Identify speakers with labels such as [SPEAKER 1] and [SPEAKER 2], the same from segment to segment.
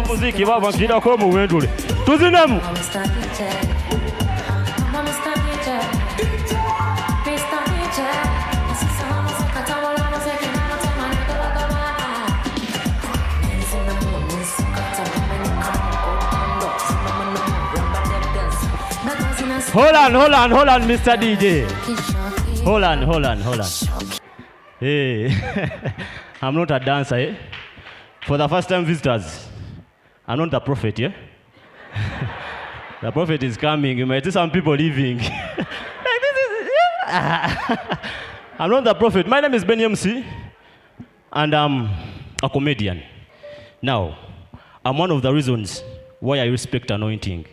[SPEAKER 1] Muziki baba kida ko mu wendule. Tuzinemu. Hold on, Mr. DJ. Hold on. Hey, I'm not a dancer, eh? For the first time visitors, I'm not the prophet, yeah? The prophet is coming. You might see some people leaving. Like this is, yeah. I'm not the prophet. My name is Ben MC, and I'm a comedian. Now, I'm one of the reasons why I respect anointing.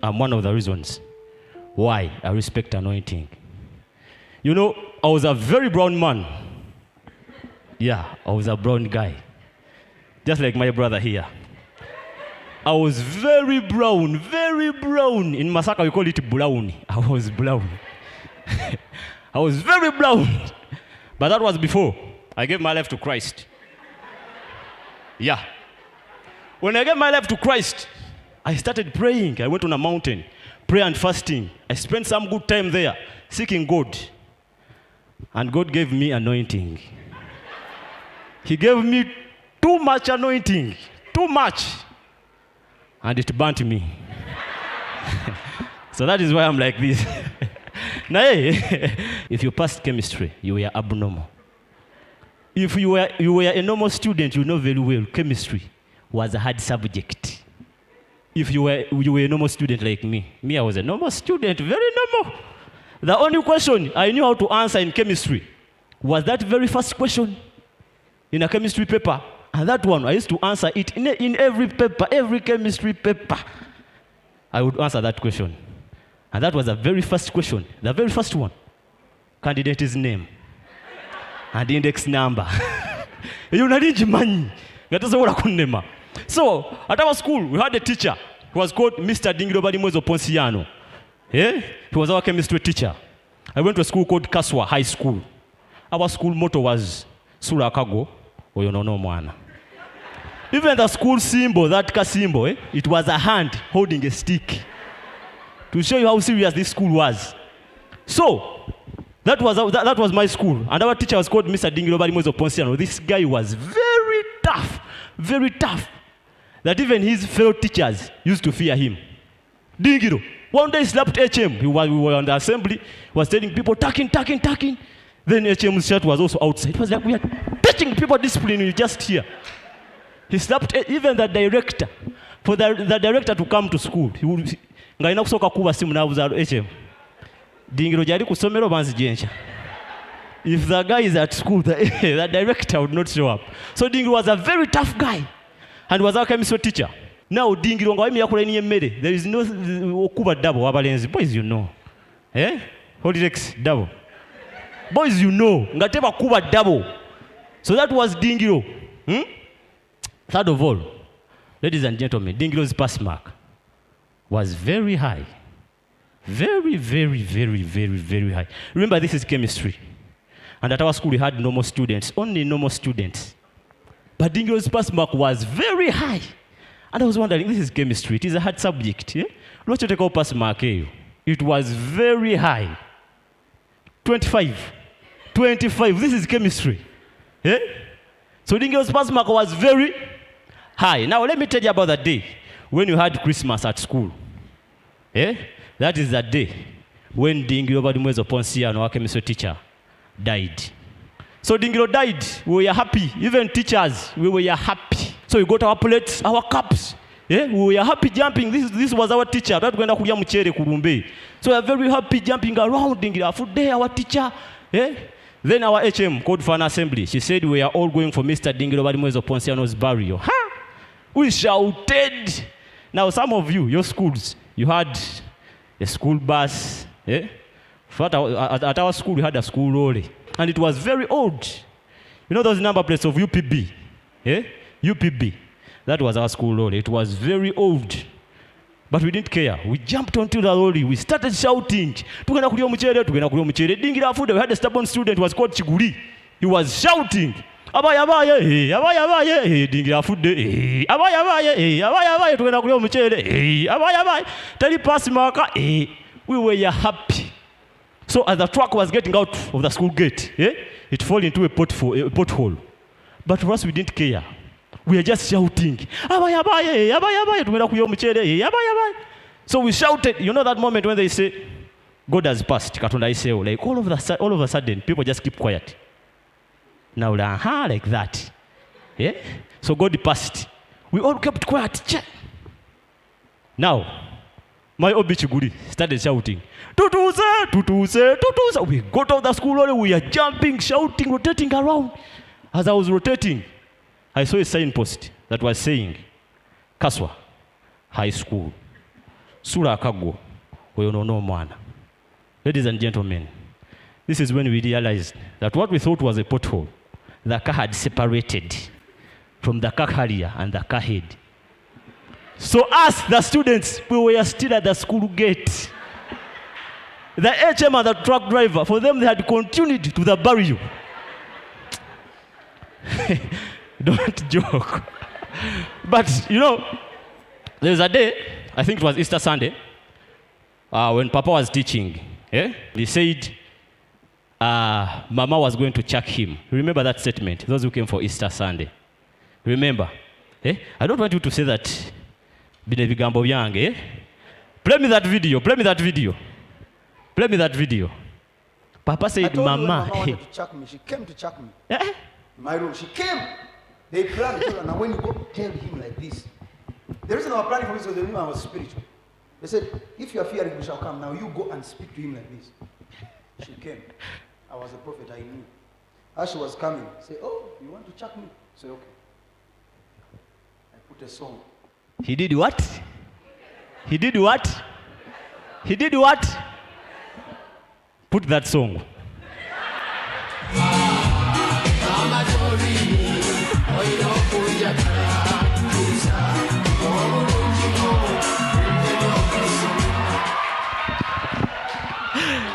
[SPEAKER 1] I'm one of the reasons why I respect anointing. You know, I was a very brown man. Yeah, I was a brown guy. Just like my brother here. I was very brown. In Masaka, we call it brown. I was brown. I was very brown. But that was before I gave my life to Christ. Yeah. When I gave my life to Christ, I started praying. I went on a mountain, prayer and fasting. I spent some good time there, seeking God. And God gave me anointing. He gave me too much anointing, too much. And it burnt me. So that is why I'm like this. Now, if you passed chemistry, you were abnormal. If you were a normal student, you know very well, chemistry was a hard subject. If you were a normal student like me, I was a normal student, very normal. The only question I knew how to answer in chemistry was that very first question in a chemistry paper. And that one, I used to answer it in every paper, every chemistry paper. I would answer that question. And that was the very first question, the very first one. Candidate's name and index number. So, at our school, we had a teacher who was called Mr. Dingiro Badimwezo Ponciano. Yeah? He was our chemistry teacher. I went to a school called Kaswa High School. Our school motto was Sura Kago, Oyonono Mwana. Even the school symbol, that ka symbol, it was a hand holding a stick. To show you how serious this school was. So, that was my school. And our teacher was called Mr. Dingiro Badimwezo Ponciano. This guy was very tough. That even his fellow teachers used to fear him. Dingiro. One day he slapped HM. We were on the assembly. He was telling people, talking. Then HM's shirt was also outside. It was like we are teaching people discipline, you just hear. He slapped even the director. For the director to come to school, he would ngaina kusoka kuba simu na buza HM. Dingiro jari kusomero banzi jencha. If the guy is at school, the director would not show up. So Dingiro was a very tough guy. And was our chemistry teacher. Now, Dingiro ngawaimi yakula ni yemmere. There is no okuba double wabalenzi. Boys, you know. Eh? Hold it double. Boys, you know. Ngateba kuba double. So that was Dingiro. Third of all, ladies and gentlemen, Dingiro's pass mark was very high. Very high. Remember, this is chemistry. And at our school, we had normal students. Only normal students. But Dingiro's pass mark was very high. And I was wondering, this is chemistry. It is a hard subject. Yeah? Let's take our pass mark. It was very high. 25. This is chemistry. Yeah? So Dingiro's pass mark was very high. Now let me tell you about the day when you had Christmas at school. Yeah? That is the day when Dingiro Badimwezo Ponciano, our chemistry teacher, died. So Dingiro died. We were happy. Even teachers, we were happy. So we got our plates, our cups. Yeah? We were happy jumping. This was our teacher. So we were very happy jumping around Dingiro. For day, our teacher. Yeah? Then our HM called for an assembly. She said we are all going for Mr. Dingiro Badimwezo Ponciano's burial. We shouted. Now some of you, your schools, you had a school bus. Yeah? At our school, we had a school lorry. And it was very old. You know those number plates of UPB? Yeah? UPB. That was our school lorry. It was very old. But we didn't care. We jumped onto the lorry. We started shouting. We had a stubborn student who was called Chiguri. He was shouting. abaye, dingira afudde, abaye, tugenda kulya omuceere, abaye, teri pass marker, we were happy. So as the truck was getting out of the school gate, it fell into a pothole. But for us, we didn't care. We are just shouting, abaye, tugenda kulya omuceere, abaye. So we shouted. You know that moment when they say, God has passed, Katonda iseo, like all of a sudden, people just keep quiet. Now, like that. Yeah? So God passed. We all kept quiet. Now, my Obichuguri started shouting, Tutuze. We got out of the school, we are jumping, shouting, rotating around. As I was rotating, I saw a signpost that was saying, Kaswa High School. Sura Akago, Oyonono Mwana. Ladies and gentlemen, this is when we realized that what we thought was a pothole, the car had separated from the car carrier and the car head. So us, the students, we were still at the school gate. The HM and the truck driver, for them, they had continued to the burial. Don't joke. But, you know, there was a day, I think it was Easter Sunday, when Papa was teaching. He said, Mama was going to chuck him. Remember that statement? Those who came for Easter Sunday. Remember? I don't want you to say that. Play me that video. Papa said, Mama
[SPEAKER 2] wanted to chuck me. She came to chuck me. In my room. She came. They planned to, and when you go tell him like this. The reason I was planning for this was the reason I was spiritual. They said, if you are fearing, we shall come. Now you go and speak to him like this. She came. I was a prophet, I knew. As she was coming, say, oh, you want to chuck me? Say, okay. I put a song.
[SPEAKER 1] He did what? Put that song.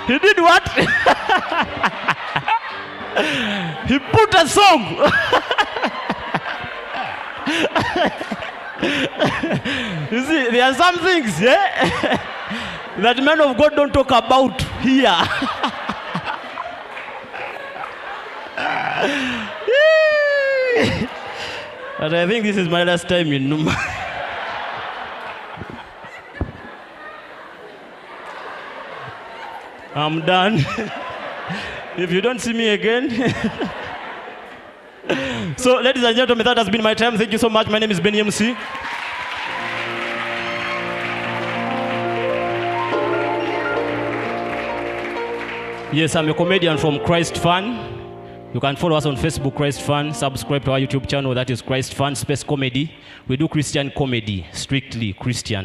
[SPEAKER 1] He did what? He put a song. You see, there are some things, that men of God don't talk about here. But I think this is my last time in Pneuma. I'm done. If you don't see me again. So, ladies and gentlemen, that has been my time. Thank you so much. My name is Benny MC. Yes, I'm a comedian from ChristFun. You can follow us on Facebook, ChristFun. Subscribe to our YouTube channel, that is ChristFun Space Comedy. We do Christian comedy, strictly Christian.